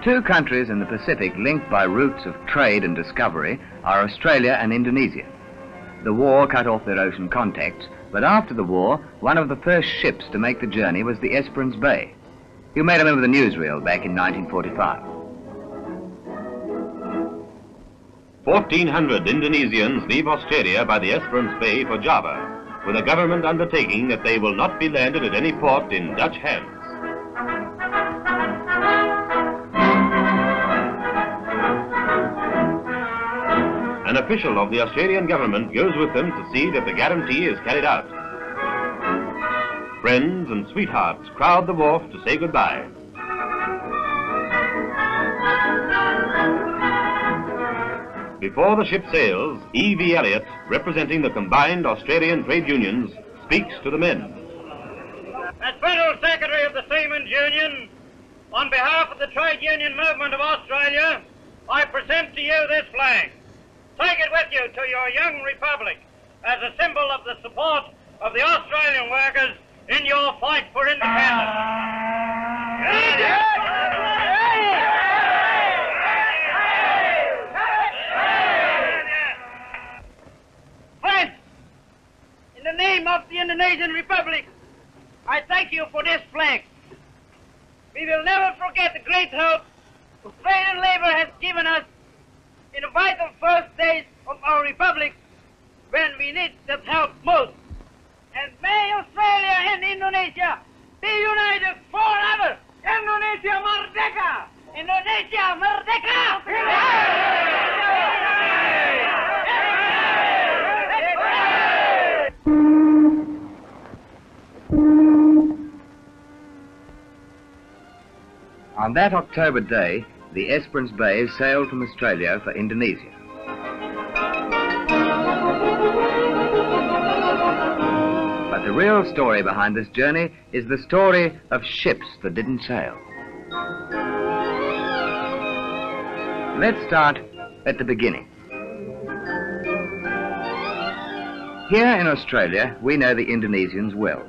two countries in the Pacific linked by routes of trade and discovery are Australia and Indonesia. The war cut off their ocean contacts, but after the war, one of the first ships to make the journey was the Esperance Bay. You may remember the newsreel back in 1945. 1,400 Indonesians leave Australia by the Esperance Bay for Java, with a government undertaking that they will not be landed at any port in Dutch hands. An official of the Australian government goes with them to see that the guarantee is carried out. Friends and sweethearts crowd the wharf to say goodbye. Before the ship sails, E.V. Elliott, representing the combined Australian trade unions, speaks to the men. As Federal Secretary of the Seamen's Union, on behalf of the trade union movement of Australia, I present to you this flag. Take it with you to your young republic as a symbol of the support of the Australian workers in your fight for independence. Friends, in the name of the Indonesian Republic, I thank you for this flag. We will never forget the great help Australian labor has given us in the vital first days of our republic when we need that help most. And may Australia and Indonesia be united forever. Indonesia Merdeka! Indonesia Merdeka! On that October day, the Esperance Bay sailed from Australia for Indonesia. But the real story behind this journey is the story of ships that didn't sail. Let's start at the beginning. Here in Australia, we know the Indonesians well.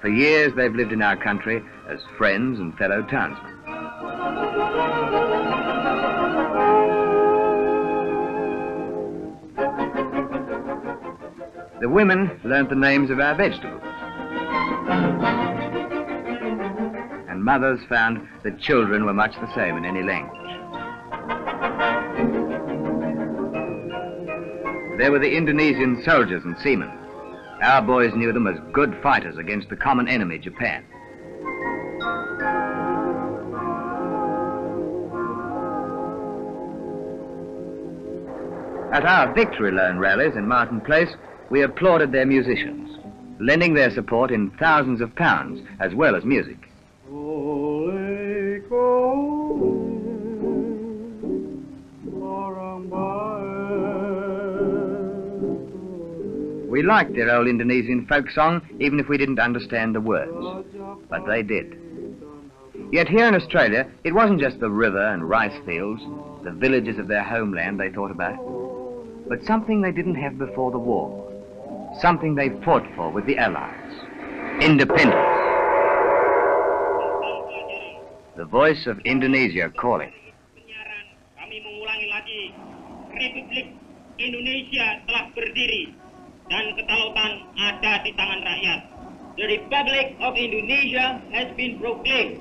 For years, they've lived in our country as friends and fellow townsmen. The women learnt the names of our vegetables. And mothers found that children were much the same in any language. There were the Indonesian soldiers and seamen. Our boys knew them as good fighters against the common enemy, Japan. At our Victory Loan rallies in Martin Place, we applauded their musicians, lending their support in thousands of pounds, as well as music. We liked their old Indonesian folk song, even if we didn't understand the words. But they did. Yet here in Australia, it wasn't just the river and rice fields, the villages of their homeland they thought about, but something they didn't have before the war. Something they fought for with the Allies. Independence. The voice of Indonesia calling. Kami mengulangi lagi, Republik Indonesia telah berdiri dan kedaulatan ada di tangan rakyat. The Republic of Indonesia has been proclaimed.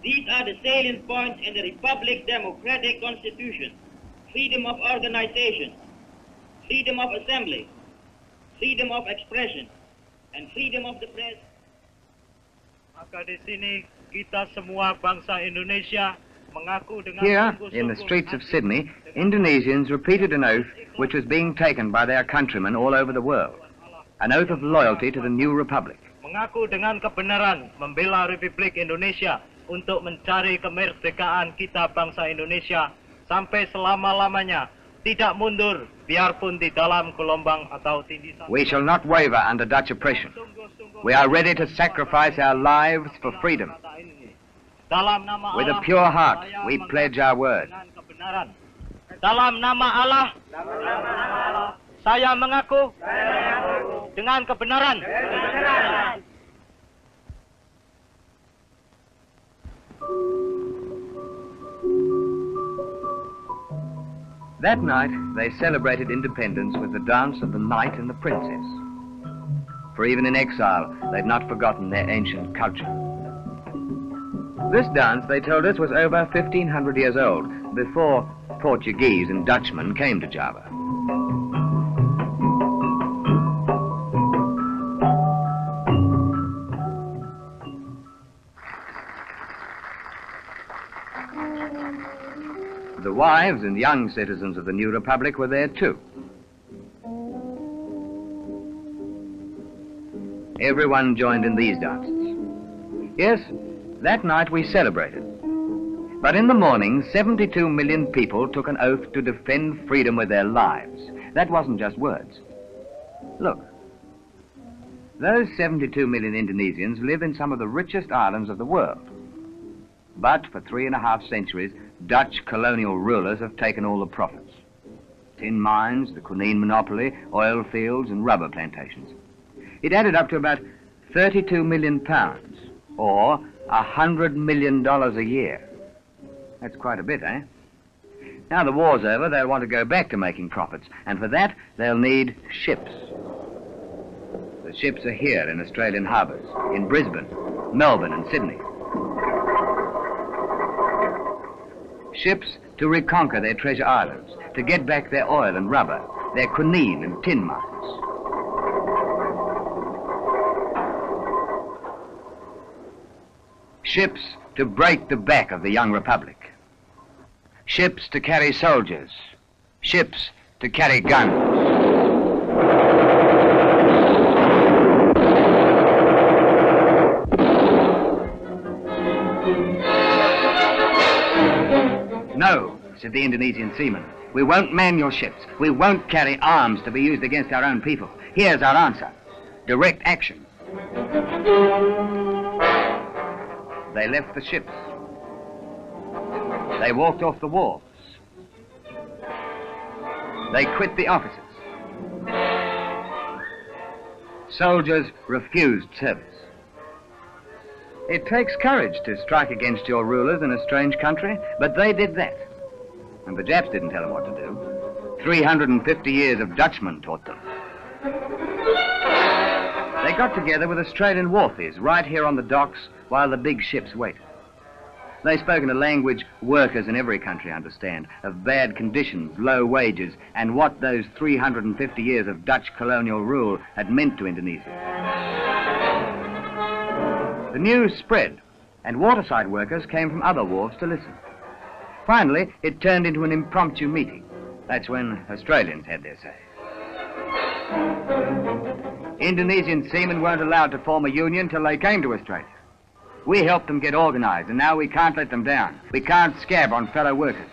These are the salient points in the Republic's democratic constitution: freedom of organization, freedom of assembly, freedom of expression, and freedom of the press. Maka di sini kita semua bangsa Indonesia mengaku dengan Here, in the streets of Sydney, Indonesians repeated an oath which was being taken by their countrymen all over the world. An oath of loyalty to the new republic. Mengaku dengan kebenaran membela Republik Indonesia untuk mencari kemerdekaan kita bangsa Indonesia sampai selama-lamanya. Tidak mundur, biarpun di dalam gelombang atau tindisan. We shall not waver under Dutch oppression. We are ready to sacrifice our lives for freedom. With a pure heart, we pledge our word. Dalam nama Allah, saya mengaku dengan kebenaran. That night, they celebrated independence with the dance of the knight and the princess. For even in exile, they'd not forgotten their ancient culture. This dance, they told us, was over 1,500 years old, before Portuguese and Dutchmen came to Java. The wives and young citizens of the new republic were there too. Everyone joined in these dances. Yes, that night we celebrated. But in the morning, 72 million people took an oath to defend freedom with their lives. That wasn't just words. Look, those 72 million Indonesians live in some of the richest islands of the world. But for 3.5 centuries, Dutch colonial rulers have taken all the profits. Tin mines, the quinine monopoly, oil fields and rubber plantations. It added up to about 32 million pounds, or $100 million a year. That's quite a bit, eh? Now the war's over, they'll want to go back to making profits, and for that, they'll need ships. The ships are here in Australian harbours, in Brisbane, Melbourne and Sydney. Ships to reconquer their treasure islands, to get back their oil and rubber, their quinine and tin mines. Ships to break the back of the young republic. Ships to carry soldiers. Ships to carry guns. No, said the Indonesian seamen. We won't man your ships. We won't carry arms to be used against our own people. Here's our answer. Direct action. They left the ships. They walked off the wharves. They quit the offices. Soldiers refused service. It takes courage to strike against your rulers in a strange country, but they did that. And the Japs didn't tell them what to do. 350 years of Dutchmen taught them. They got together with Australian wharfies right here on the docks while the big ships waited. They spoke in a language workers in every country understand, of bad conditions, low wages, and what those 350 years of Dutch colonial rule had meant to Indonesia. The news spread, and waterside workers came from other wharves to listen. Finally, it turned into an impromptu meeting. That's when Australians had their say. Indonesian seamen weren't allowed to form a union till they came to Australia. We helped them get organised, and now we can't let them down. We can't scab on fellow workers.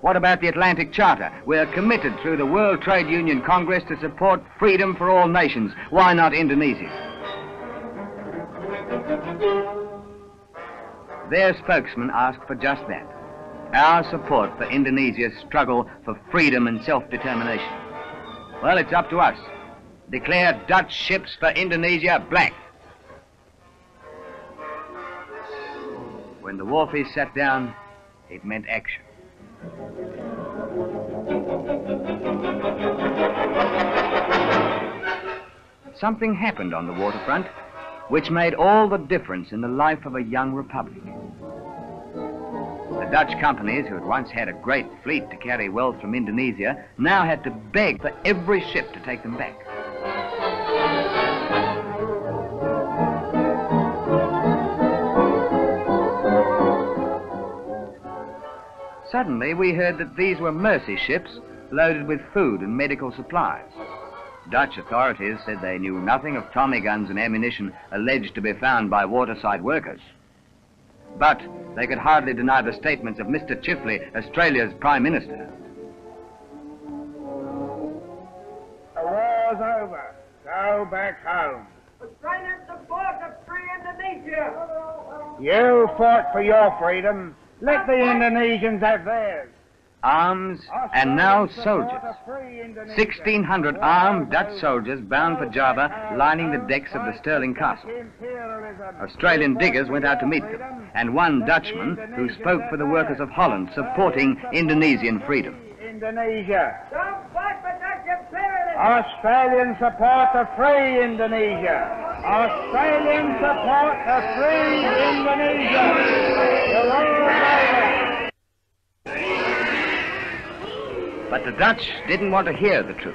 What about the Atlantic Charter? We're committed through the World Trade Union Congress to support freedom for all nations. Why not Indonesia? Their spokesman asked for just that. Our support for Indonesia's struggle for freedom and self-determination. Well, it's up to us. Declare Dutch ships for Indonesia black. When the wharfies sat down, it meant action. Something happened on the waterfront which made all the difference in the life of a young republic. The Dutch companies, who had once had a great fleet to carry wealth from Indonesia, now had to beg for every ship to take them back. Suddenly, we heard that these were mercy ships loaded with food and medical supplies. Dutch authorities said they knew nothing of Tommy guns and ammunition alleged to be found by waterside workers. But they could hardly deny the statements of Mr. Chifley, Australia's Prime Minister. The war's over. Go back home. Australian support of free Indonesia. You fought for your freedom. Let the Indonesians have theirs. Arms, and now soldiers. 1,600 armed Dutch soldiers bound for Java, lining the decks of the Stirling Castle. Australian diggers went out to meet them, and one Dutchman who spoke for the workers of Holland supporting Indonesian freedom. Indonesia. Don't fight for Dutch imperialism. Australian support a free Indonesia. Australian support a free Indonesia. The world over. But the Dutch didn't want to hear the truth.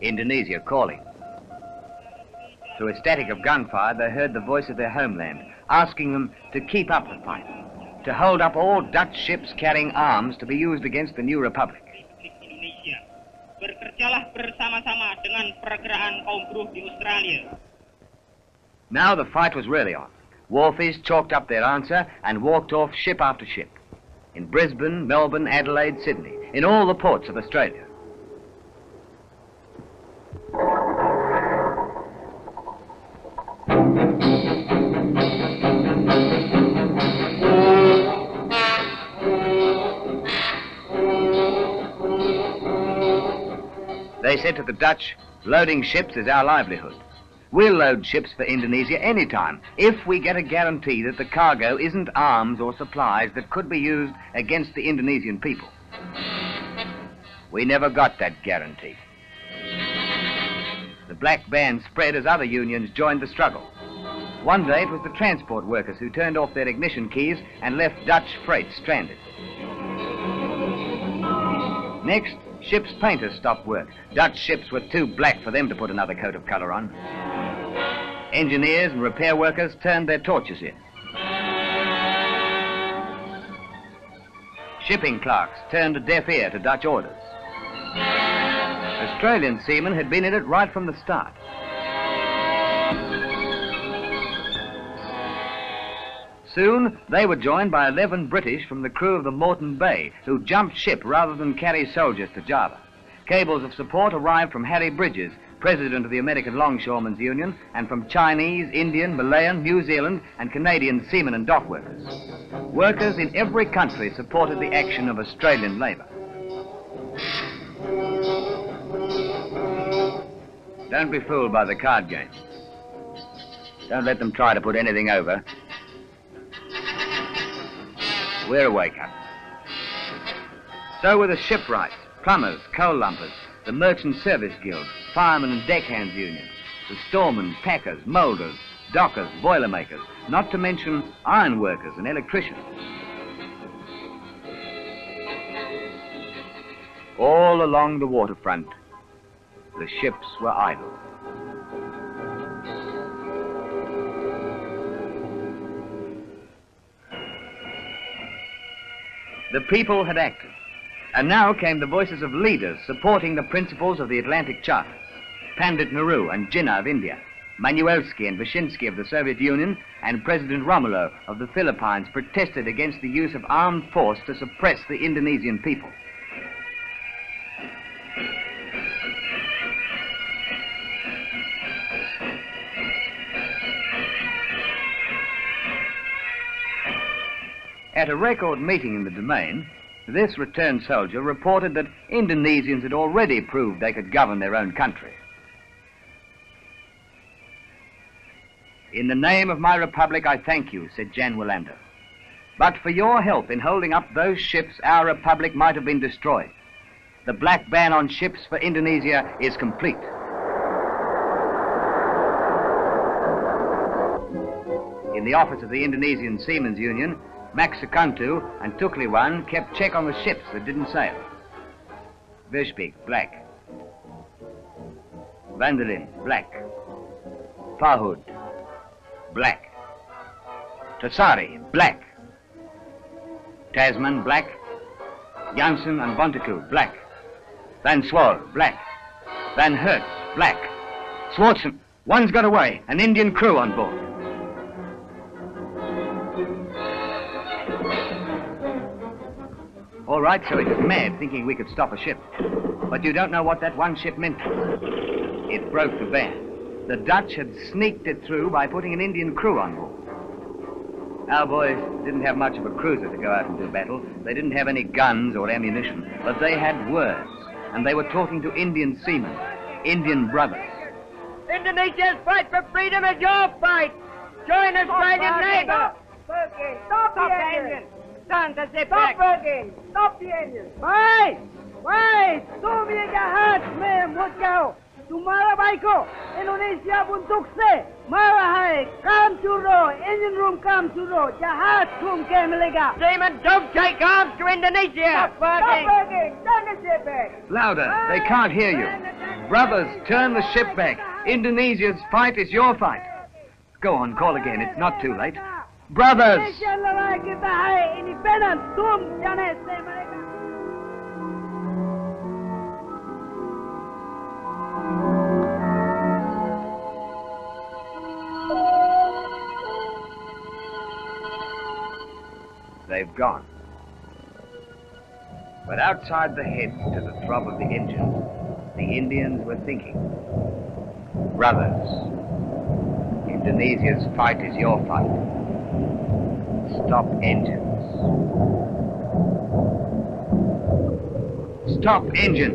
Indonesia calling. Through a static of gunfire, they heard the voice of their homeland, asking them to keep up the fight, to hold up all Dutch ships carrying arms to be used against the new republic. Indonesia. Bekerjalah bersama-sama dengan pergerakan kaum buruh di Australia. Now the fight was really on. Wharfies chalked up their answer and walked off ship after ship. In Brisbane, Melbourne, Adelaide, Sydney, in all the ports of Australia. They said to the Dutch, loading ships is our livelihood. We'll load ships for Indonesia anytime if we get a guarantee that the cargo isn't arms or supplies that could be used against the Indonesian people. We never got that guarantee. The black band spread as other unions joined the struggle. One day it was the transport workers who turned off their ignition keys and left Dutch freight stranded. Next, ships' painters stopped work. Dutch ships were too black for them to put another coat of colour on. Engineers and repair workers turned their torches in. Shipping clerks turned a deaf ear to Dutch orders. Australian seamen had been in it right from the start. Soon, they were joined by 11 British from the crew of the Moreton Bay, who jumped ship rather than carry soldiers to Java. Cables of support arrived from Harry Bridges, president of the American Longshoremen's Union, and from Chinese, Indian, Malayan, New Zealand, and Canadian seamen and dock workers. Workers in every country supported the action of Australian labour. Don't be fooled by the card game. Don't let them try to put anything over. We're a wake-up. So were the shipwrights, plumbers, coal lumpers, the Merchant Service Guild, firemen and deckhands unions, the storemen, packers, moulders, dockers, boilermakers, not to mention ironworkers and electricians. All along the waterfront, the ships were idle. The people had acted, and now came the voices of leaders supporting the principles of the Atlantic Charter. Pandit Nehru and Jinnah of India, Manuelsky and Vyshinsky of the Soviet Union, and President Woolloomooloo of the Philippines protested against the use of armed force to suppress the Indonesian people. At a record meeting in the Domain, this returned soldier reported that Indonesians had already proved they could govern their own country. In the name of my republic, I thank you, said Jan Wilander. But for your help in holding up those ships, our republic might have been destroyed. The black ban on ships for Indonesia is complete. In the office of the Indonesian Seamen's Union, Max Sekantu and Tukliwon kept check on the ships that didn't sail. Vishbeek, black. Vanderlyn, black. Pahud, black. Tasari, black. Tasman, black. Janssen and Bontekoe, black. Van Swol, black. Van Hertz, black. Swartzen, one's got away, an Indian crew on board. All right, so he was mad, thinking we could stop a ship. But you don't know what that one ship meant to us. It broke the ban. The Dutch had sneaked it through by putting an Indian crew on board. Our boys didn't have much of a cruiser to go out and do battle. They didn't have any guns or ammunition, but they had words, and they were talking to Indian seamen, Indian brothers. Indonesia's fight for freedom is your fight. Join Australian neighbor. Stop the engine. Turn the ship Stop back. working. Stop the engine. Wait. Tumi jahat में मुझ जाओ. तुम्हारा भाई को Indonesia बंदूक से मारा है. काम शुरू. Engine room काम शुरू. जहाज घूम के मिलेगा. Seamen, don't take arms to Indonesia. Stop working. Turn the ship back. Louder, they can't hear you. Brothers, turn the ship back. Indonesia's fight is your fight. Go on, call again, it's not too late. Brothers! Indonesia लड़ाई kita है. Independence. तुम जाने से मरेगा. They've gone. But outside the heads to the throb of the engines, the Indians were thinking. Brothers, Indonesia's fight is your fight. Stop engines. Stop engines.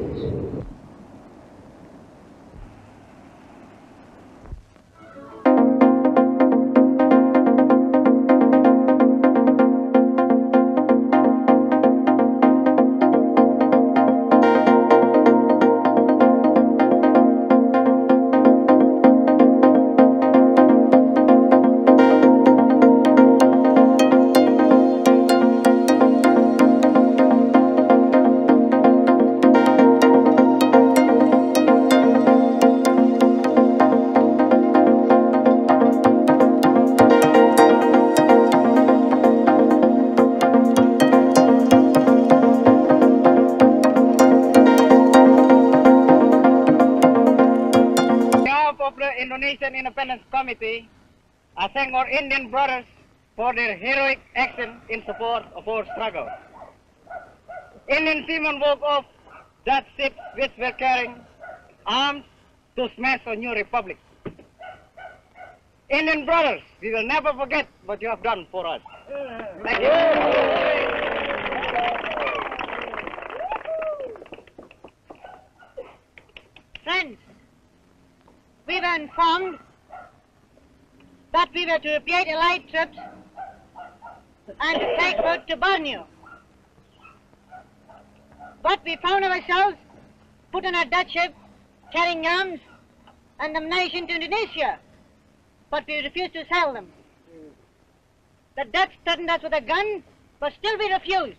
Indonesian Independence Committee, I thank our Indian brothers for their heroic action in support of our struggle. Indian seamen woke off Dutch ships which were carrying arms to smash a new republic. Indian brothers, we will never forget what you have done for us. Thank you. Friends, we were informed that we were to create allied troops and to take route to Borneo. But we found ourselves put on a Dutch ship carrying arms and ammunition to Indonesia, but we refused to sell them. The Dutch threatened us with a gun, but still we refused.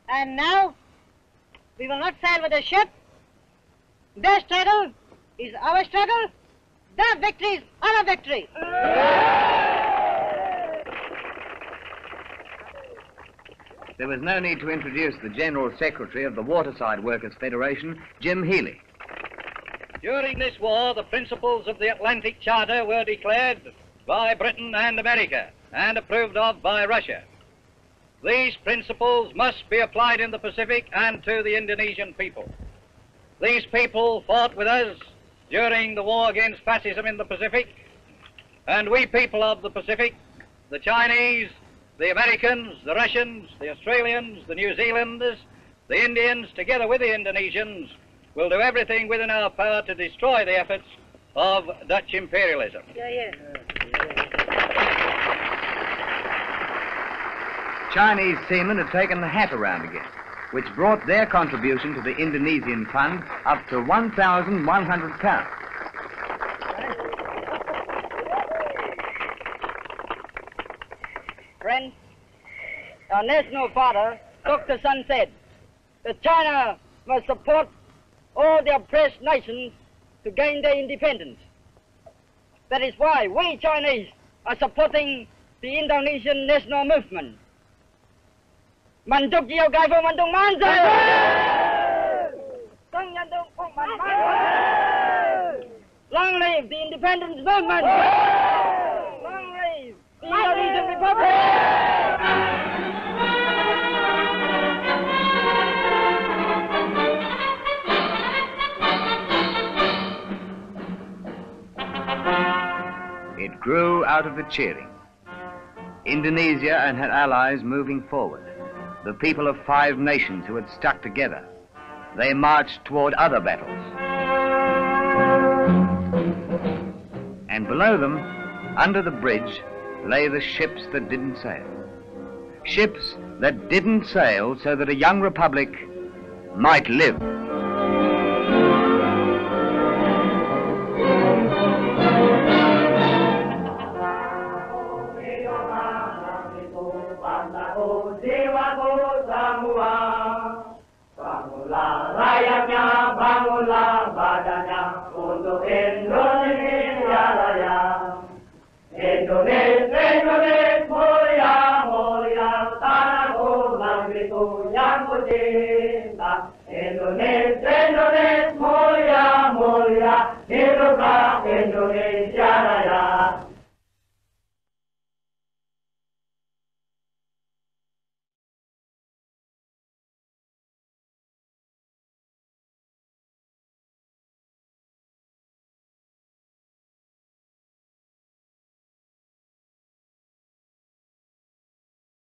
And now we will not sail with a ship. Their struggle is our struggle. Their victory is our victory. There was no need to introduce the General Secretary of the Waterside Workers' Federation, Jim Healy. During this war, the principles of the Atlantic Charter were declared by Britain and America and approved of by Russia. These principles must be applied in the Pacific and to the Indonesian people. These people fought with us during the war against fascism in the Pacific, and we people of the Pacific, the Chinese, the Americans, the Russians, the Australians, the New Zealanders, the Indians, together with the Indonesians, will do everything within our power to destroy the efforts of Dutch imperialism. Chinese seamen had taken the hat around again, which brought their contribution to the Indonesian fund up to £1,100. Friends, our national father, Dr. Sun, said that China must support all the oppressed nations to gain their independence. That is why we Chinese are supporting the Indonesian national movement. Manduk Jiao Gai Fu Mandung Manzai! Long live the independence movement! Long live the Indonesian Republic! It grew out of the cheering. Indonesia and her allies moving forward. The people of 5 nations who had stuck together. They marched toward other battles. And below them, under the bridge, lay the ships that didn't sail. Ships that didn't sail so that a young republic might live. Bangunlah rakyatnya, bangunlah badannya untuk Indonesia Raya. Indonesia, Indonesia mulia, mulia, tanahku negeriku yang ku cinta. Indonesia, Indonesia mulia, mulia.